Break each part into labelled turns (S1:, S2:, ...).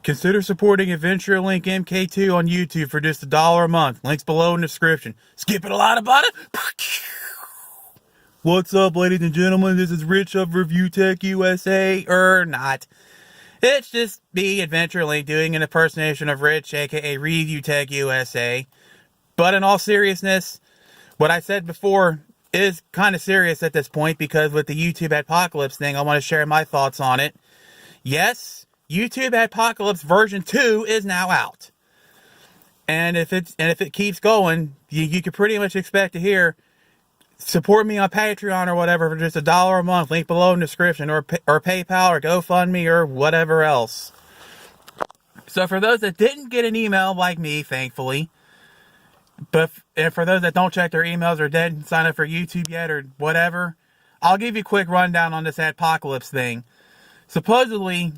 S1: Consider supporting Adventure Link MK2 on YouTube for just $1 a month. Links below in the description. Skip it a lot about it. What's up, ladies and gentlemen? This is Rich of Review Tech USA, or not. It's just me, Adventure Link, doing an impersonation of Rich, aka Review Tech USA. But in all seriousness, what I said before is kind of serious at this point, because with the YouTube AD-Pocalypse thing, I want to share my thoughts on it. Yes, YouTube AD-Pocalypse version 2 is now out. And if it keeps going, you can pretty much expect to hear, support me on Patreon or whatever for just $1 a month. Link below in the description, or PayPal or GoFundMe or whatever else. So for those that didn't get an email like me, thankfully, and for those that don't check their emails or didn't sign up for YouTube yet or whatever, I'll give you a quick rundown on this AD-Pocalypse thing. Supposedly,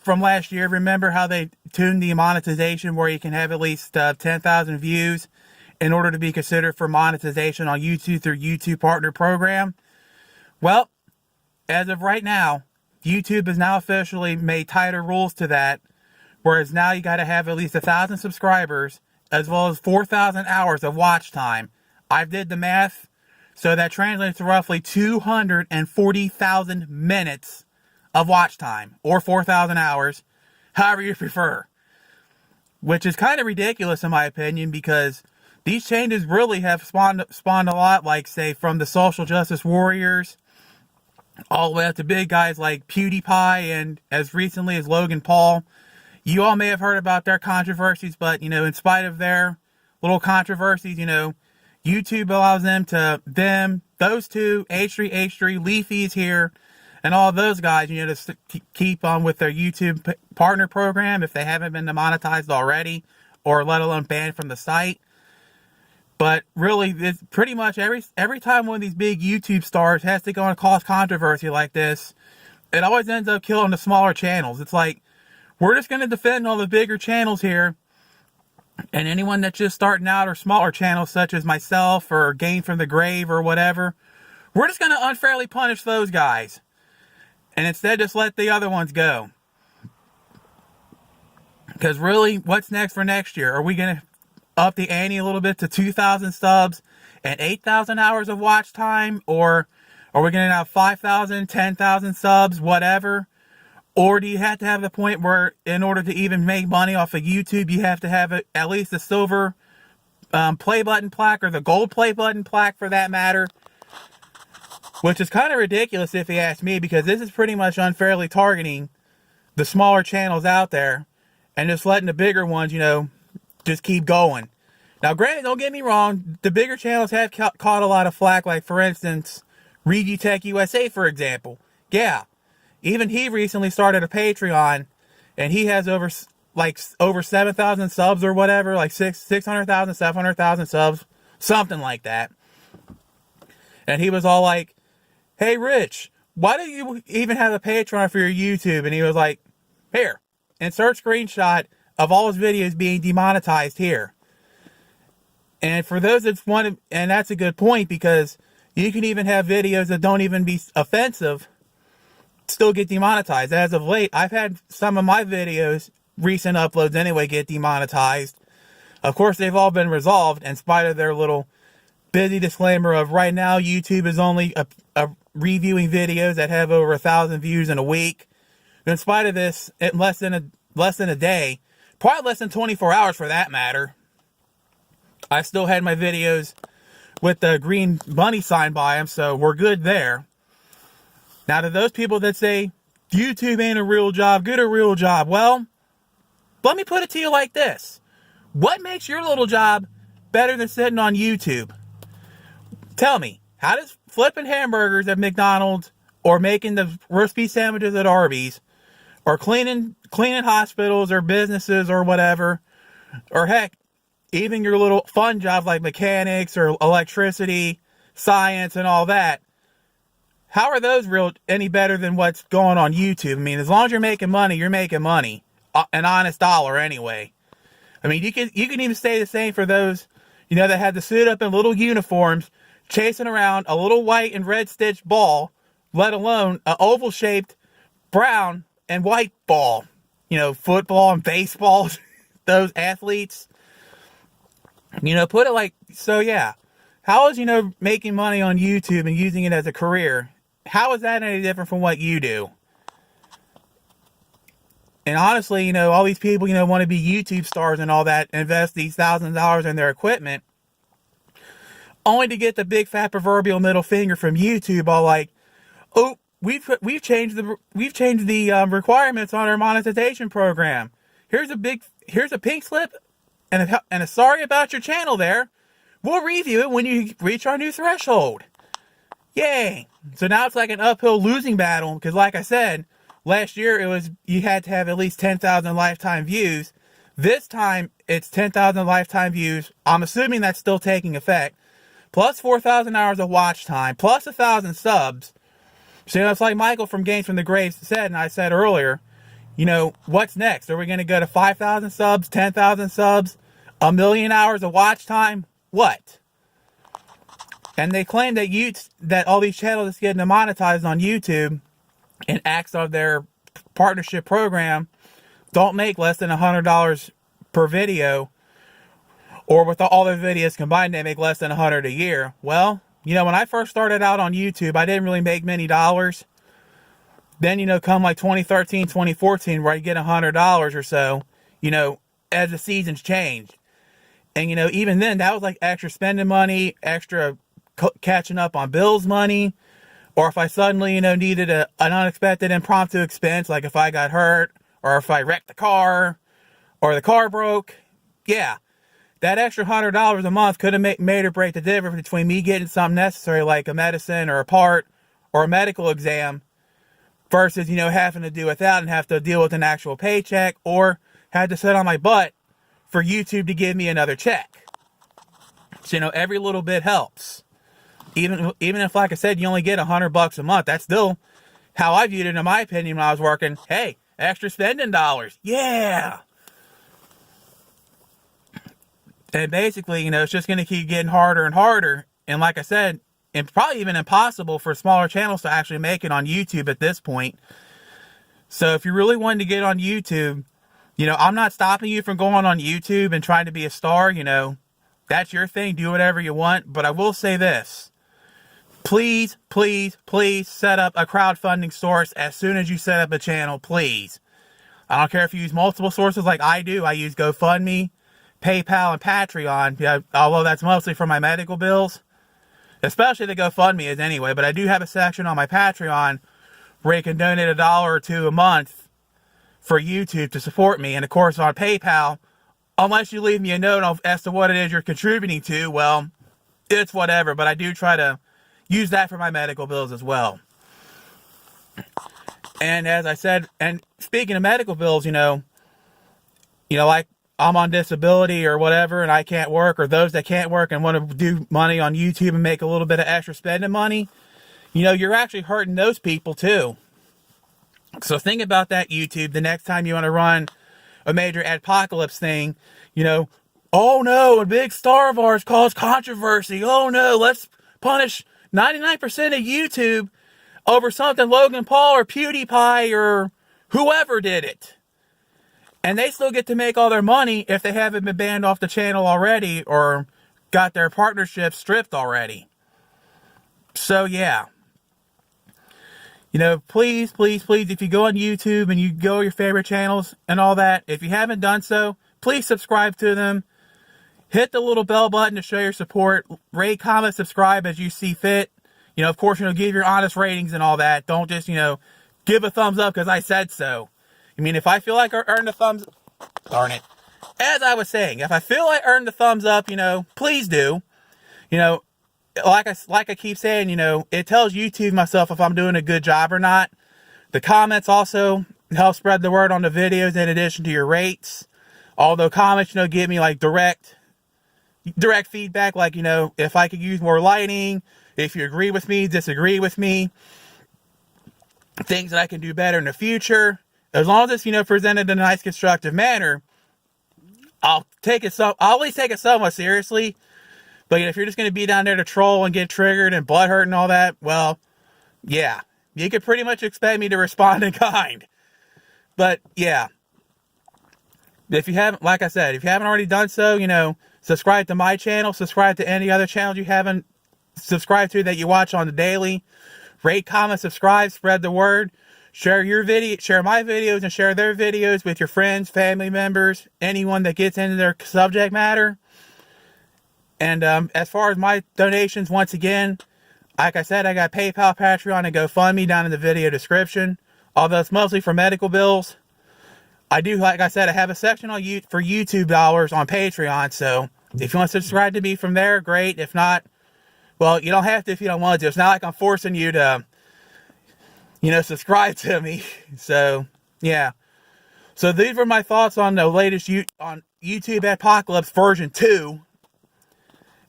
S1: from last year, remember how they tuned the monetization where you can have at least 10,000 views in order to be considered for monetization on YouTube through YouTube Partner Program? Well, as of right now, YouTube has now officially made tighter rules to that, whereas now you got to have at least 1,000 subscribers as well as 4,000 hours of watch time. I did the math, so that translates to roughly 240,000 minutes of watch time, or 4,000 hours, however you prefer. Which is kind of ridiculous in my opinion, because these changes really have spawned a lot, like, say, from the social justice warriors, all the way up to big guys like PewDiePie, and as recently as Logan Paul. You all may have heard about their controversies, but, in spite of their little controversies, YouTube allows those two, H3, Leafy's here, and all those guys, to keep on with their YouTube partner program if they haven't been demonetized already, or let alone banned from the site. But really, it's pretty much every time one of these big YouTube stars has to go and cause controversy like this, it always ends up killing the smaller channels. It's like, we're just going to defend all the bigger channels here, and anyone that's just starting out, or smaller channels such as myself or Gain from the Grave or whatever, we're just going to unfairly punish those guys, and instead just let the other ones go. Because really, what's next for next year? Are we going to up the ante a little bit to 2,000 subs and 8,000 hours of watch time? Or are we going to have 5,000, 10,000 subs, whatever? Or do you have to have the point where, in order to even make money off of YouTube, you have to have at least a silver play button plaque, or the gold play button plaque for that matter? Which is kind of ridiculous if you ask me, because this is pretty much unfairly targeting the smaller channels out there and just letting the bigger ones, just keep going. Now, granted, don't get me wrong, the bigger channels have caught a lot of flack, like, for instance, Review Tech USA, for example. Yeah. Even he recently started a Patreon, and he has over 7,000 subs or whatever, like 600,000, 700,000 subs, something like that. And he was all like, "Hey, Rich, why do you even have a Patreon for your YouTube?" And he was like, "Here, insert screenshot of all his videos being demonetized here." And for those that want to, and that's a good point, because you can even have videos that don't even be offensive still get demonetized. As of late, I've had some of my videos, recent uploads anyway, get demonetized. Of course, they've all been resolved in spite of their little busy disclaimer of, right now, YouTube is only reviewing videos that have over 1,000 views in a week. In spite of this, in less than a day, probably less than 24 hours for that matter, I still had my videos with the green bunny sign by them, so we're good there. Now, to those people that say, YouTube ain't a real job, get a real job. Well, let me put it to you like this. What makes your little job better than sitting on YouTube? Tell me, how does flipping hamburgers at McDonald's, or making the roast beef sandwiches at Arby's, or cleaning hospitals or businesses or whatever, or heck, even your little fun jobs like mechanics or electricity, science, and all that, how are those any better than what's going on YouTube? I mean, as long as you're making money, you're making money. An honest dollar anyway. I mean, you can even say the same for those, that had to suit up in little uniforms, chasing around a little white and red stitched ball, let alone an oval shaped brown and white ball. football and baseball, those athletes. Put it like, so yeah. How is, making money on YouTube and using it as a career, how is that any different from what you do? And honestly, all these people, want to be YouTube stars and all that, invest these thousands of dollars in their equipment, only to get the big fat proverbial middle finger from YouTube, all like, oh, we've changed the requirements on our monetization program. Here's a pink slip and a sorry about your channel there. We'll review it when you reach our new threshold. Yay! So now it's like an uphill losing battle, because like I said, last year you had to have at least 10,000 lifetime views. This time it's 10,000 lifetime views. I'm assuming that's still taking effect. Plus 4,000 hours of watch time, plus 1,000 subs. So it's like Michael from Games from the Graves said, and I said earlier, what's next? Are we going to go to 5,000 subs, 10,000 subs, 1 million hours of watch time? What? And they claim that all these channels are getting demonetized on YouTube and acts of their partnership program don't make less than $100 per video, or with all their videos combined, they make less than $100 a year. Well, when I first started out on YouTube, I didn't really make many dollars. Then, come like 2013, 2014, where I get $100 or so, as the seasons changed. And, even then, that was like extra spending money, extra catching up on bills money. Or if I suddenly, needed an unexpected impromptu expense, like if I got hurt, or if I wrecked the car, or the car broke. Yeah, that extra $100 a month could have made or break the difference between me getting something necessary, like a medicine or a part or a medical exam, versus, having to do without and have to deal with an actual paycheck, or had to sit on my butt for YouTube to give me another check. So, every little bit helps. Even if, like I said, you only get $100 a month, that's still how I viewed it, in my opinion, when I was working. Hey, extra spending dollars. Yeah. And basically, it's just going to keep getting harder and harder. And like I said, it's probably even impossible for smaller channels to actually make it on YouTube at this point. So if you really wanted to get on YouTube, I'm not stopping you from going on YouTube and trying to be a star. That's your thing. Do whatever you want. But I will say this. Please, please, please set up a crowdfunding source as soon as you set up a channel, please. I don't care if you use multiple sources like I do. I use GoFundMe, PayPal, and Patreon. Yeah, although that's mostly for my medical bills. Especially the GoFundMe is anyway. But I do have a section on my Patreon where you can donate $1 or $2 a month for YouTube to support me. And of course on PayPal, unless you leave me a note as to what it is you're contributing to, well, it's whatever. But I do try to use that for my medical bills as well. And as I said, and speaking of medical bills, like I'm on disability or whatever and I can't work, or those that can't work and want to do money on YouTube and make a little bit of extra spending money, you're actually hurting those people too. So think about that, YouTube, the next time you want to run a major AD-Pocalypse thing, oh no, a big star of ours caused controversy. Oh no, let's punish 99% of YouTube over something Logan Paul or PewDiePie or whoever did it. And they still get to make all their money if they haven't been banned off the channel already or got their partnership stripped already. So yeah. Please, please, please, if you go on YouTube and you go to your favorite channels and all that, if you haven't done so, please subscribe to them. Hit the little bell button to show your support. Rate, comment, subscribe as you see fit. Of course, give your honest ratings and all that. Don't just, give a thumbs up because I said so. If I feel like I earned a thumbs... Darn it. As I was saying, if I feel I earned the thumbs up, please do. Like I keep saying, it tells YouTube myself if I'm doing a good job or not. The comments also help spread the word on the videos in addition to your rates. Although comments, give me like direct feedback, like, if I could use more lighting, if you agree with me, disagree with me, things that I can do better in the future. As long as it's, presented in a nice, constructive manner, I'll at least take it somewhat seriously. But if you're just going to be down there to troll and get triggered and butthurt and all that, well, yeah, you could pretty much expect me to respond in kind. But yeah, If you haven't, like I said, if you haven't already done so, you know, subscribe to my channel, subscribe to any other channels you haven't subscribed to that you watch on the daily. Rate, comment, subscribe, spread the word. Share your video, share my videos, and share their videos with your friends, family members, anyone that gets into their subject matter. And as far as my donations, once again, like I said, I got PayPal, Patreon, and GoFundMe down in the video description. Although it's mostly for medical bills. I do, like I said, I have a section on for YouTube dollars on Patreon. So if you want to subscribe to me from there, great. If not, well, you don't have to if you don't want to. It's not like I'm forcing you to, you know, subscribe to me. So, yeah. So these were my thoughts on the latest on YouTube AD-Pocalypse version 2.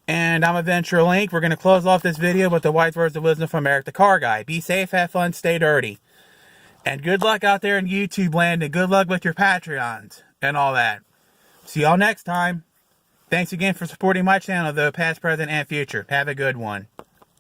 S1: And I'm Adventure Link. We're going to close off this video with the wise words of wisdom from Eric the Car Guy. Be safe, have fun, stay dirty. And good luck out there in YouTube land, and good luck with your Patreons and all that. See y'all next time. Thanks again for supporting my channel, though, past, present, and future. Have a good one.